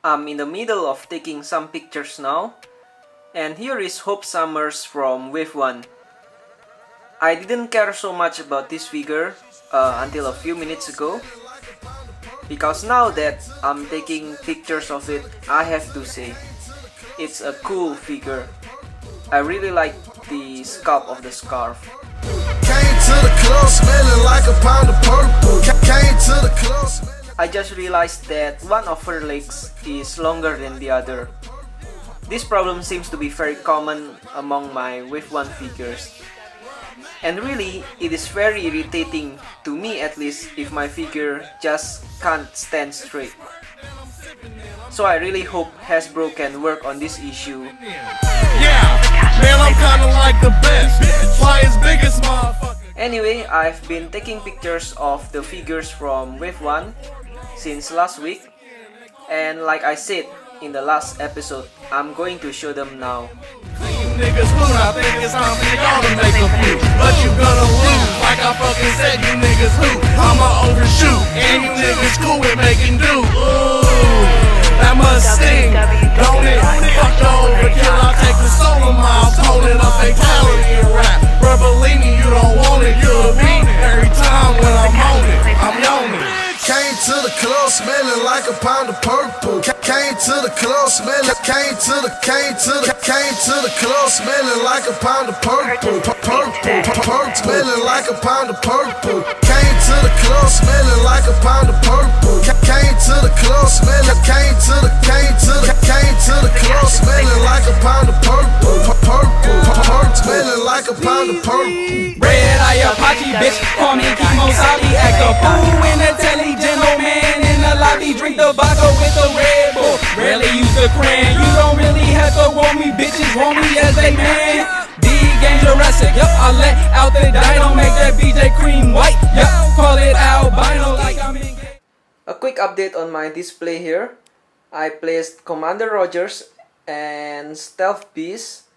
I'm in the middle of taking some pictures now, and here is Hope Summers from Wave 1. I didn't care so much about this figure until a few minutes ago, because now that I'm taking pictures of it, I have to say, it's a cool figure. I really like the sculpt of the scarf. Came to the club smelling like a pound of purple. Came to the club smelling. I just realized that one of her legs is longer than the other. This problem seems to be very common among my Wave 1 figures. And really, it is very irritating, to me at least, if my figure just can't stand straight. So I really hope Hasbro can work on this issue. Yeah, man, I'm kinda like the best. Fly as big as motherfucker. Anyway, I've been taking pictures of the figures from Wave 1 since last week, and like I said in the last episode, I'm going to show them now. Niggas who I think it's time for y'all to make a few, but you gonna lose. Like I fucking said, you niggas who I'ma overshoot, and you niggas cool with making do. Ooh, that must sting, don't it? Fuck the overkill, I take the soul of my opponent, a fatality in rap. Bro, believe me, you don't want it, you'll be every time when I'm on it, I'm yawning. Came to the club smelling like a pound of purple. Came to the club smelling. Came to the club smelling like a pound of purple. Purple smelling like a pound of purple. Came to the club smelling like a pound of purple. Came to the club smelling. Came to the club smelling like a pound of purple. Purple smelling like a pound of purple. Red Eye Apache, bitch, call me Kimo Saudi, act a fool in the telly, gentleman in the lobby, drink the vodka with the Red Bull, rarely use the crayon, you don't really have to want me, bitches want me as they man, D-Game Jurassic, yup, I let out the dino, make that BJ cream white, yup, call it albino like I'm in. A quick update on my display here. I placed Commander Rogers and Stealth Beast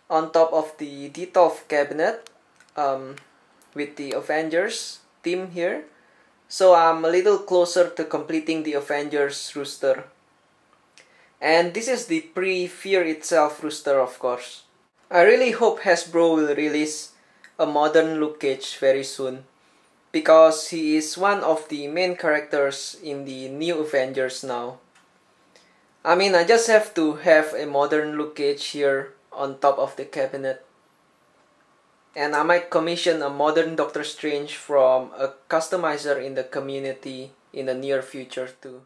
on top of the D12 cabinet with the Avengers team here. So I'm a little closer to completing the Avengers rooster. And this is the pre-Fear Itself rooster, of course. I really hope Hasbro will release a modern Luke Cage very soon, because he is one of the main characters in the new Avengers now. I mean, I just have to have a modern Luke Cage here on top of the cabinet. And I might commission a modern Doctor Strange from a customizer in the community in the near future too.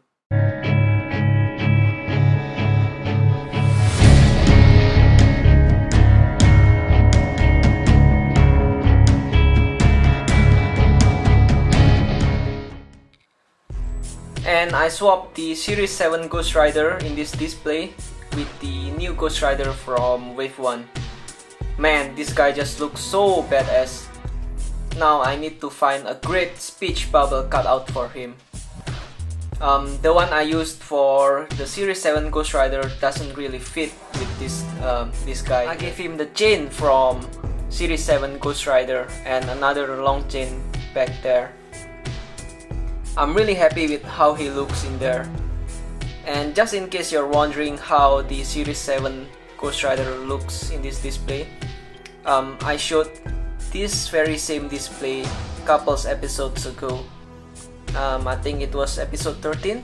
And I swapped the Series 7 Ghost Rider in this display with the new Ghost Rider from Wave 1. Man, this guy just looks so badass. Now I need to find a great speech bubble cutout for him. The one I used for the Series 7 Ghost Rider doesn't really fit with this guy. I gave him the chain from Series 7 Ghost Rider and another long chain back there. I'm really happy with how he looks in there. And just in case you're wondering how the Series 7 Ghost Rider looks in this display, I showed this very same display couples episodes ago. I think it was episode 13.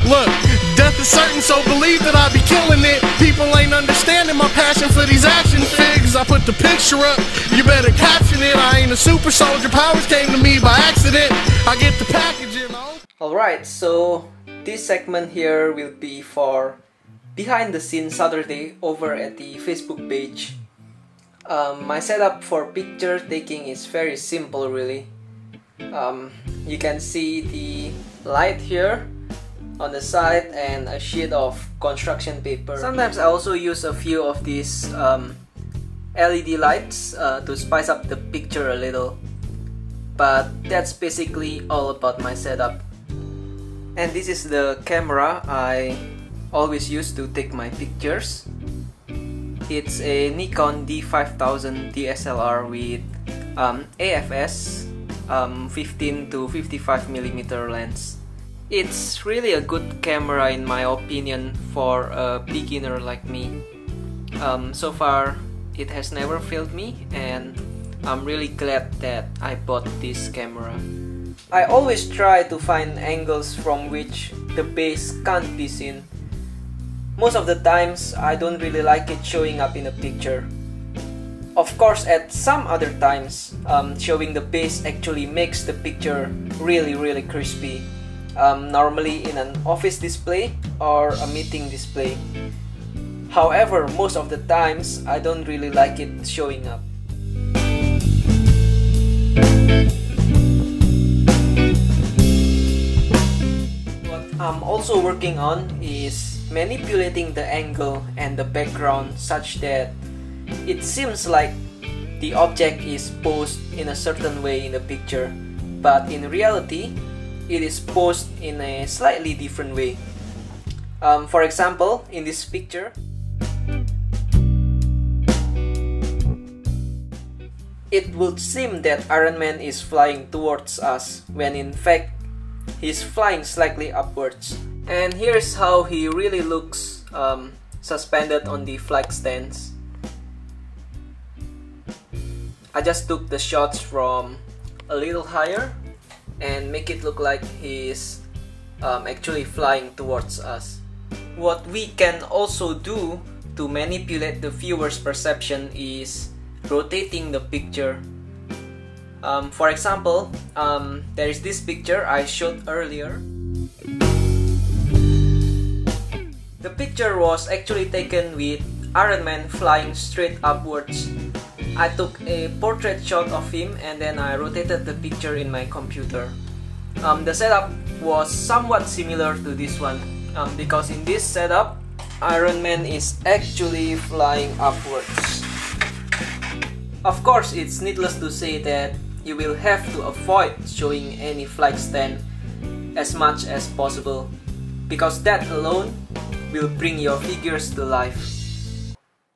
Look, death is certain, so believe that I be killing it. People ain't understanding my passion for these action figs. I put the picture up, you better caption it. I ain't a super soldier, powers came to me by accident. I get the package, you know. Alright, so this segment here will be for behind the scenes Saturday over at the Facebook page. My setup for picture taking is very simple really. You can see the light here on the side and a sheet of construction paper. Sometimes I also use a few of these LED lights to spice up the picture a little. But that's basically all about my setup. And this is the camera I always use to take my pictures. It's a Nikon D5000 DSLR with AFS 15 to 55mm lens. It's really a good camera in my opinion for a beginner like me. So far it has never failed me, and I'm really glad that I bought this camera. I always try to find angles from which the base can't be seen. Most of the times I don't really like it showing up in a picture. Of course, at some other times, showing the base actually makes the picture really crispy. Normally in an office display or a meeting display. However, most of the times I don't really like it showing up. What I'm also working on is manipulating the angle and the background such that it seems like the object is posed in a certain way in the picture, but in reality it is posed in a slightly different way. For example, in this picture, it would seem that Iron Man is flying towards us when in fact he's flying slightly upwards. And here's how he really looks suspended on the flag stands. I just took the shots from a little higher and make it look like he's actually flying towards us. What we can also do to manipulate the viewer's perception is rotating the picture. For example, there is this picture I showed earlier. The picture was actually taken with Iron Man flying straight upwards. I took a portrait shot of him and then I rotated the picture in my computer. The setup was somewhat similar to this one, because in this setup, Iron Man is actually flying upwards. Of course, it's needless to say that you will have to avoid showing any flag stand as much as possible, because that alone will bring your figures to life.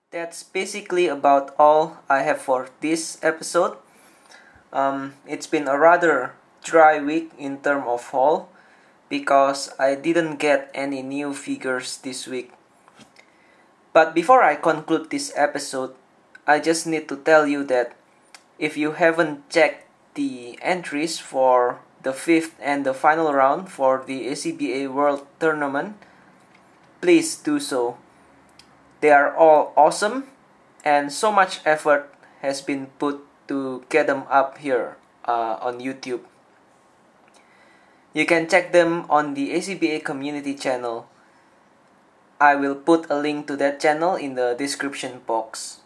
That's basically about all I have for this episode. It's been a rather dry week in terms of haul because I didn't get any new figures this week. But before I conclude this episode, I just need to tell you that if you haven't checked the entries for the 5th and the final round for the ACBA World Tournament, please do so. They are all awesome and so much effort has been put to get them up here on YouTube. You can check them on the ACBA community channel. I will put a link to that channel in the description box.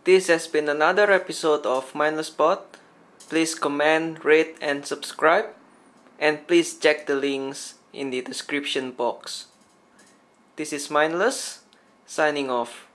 This has been another episode of Mindless Spot. Please comment, rate and subscribe. And please check the links in the description box. This is Mindless, signing off.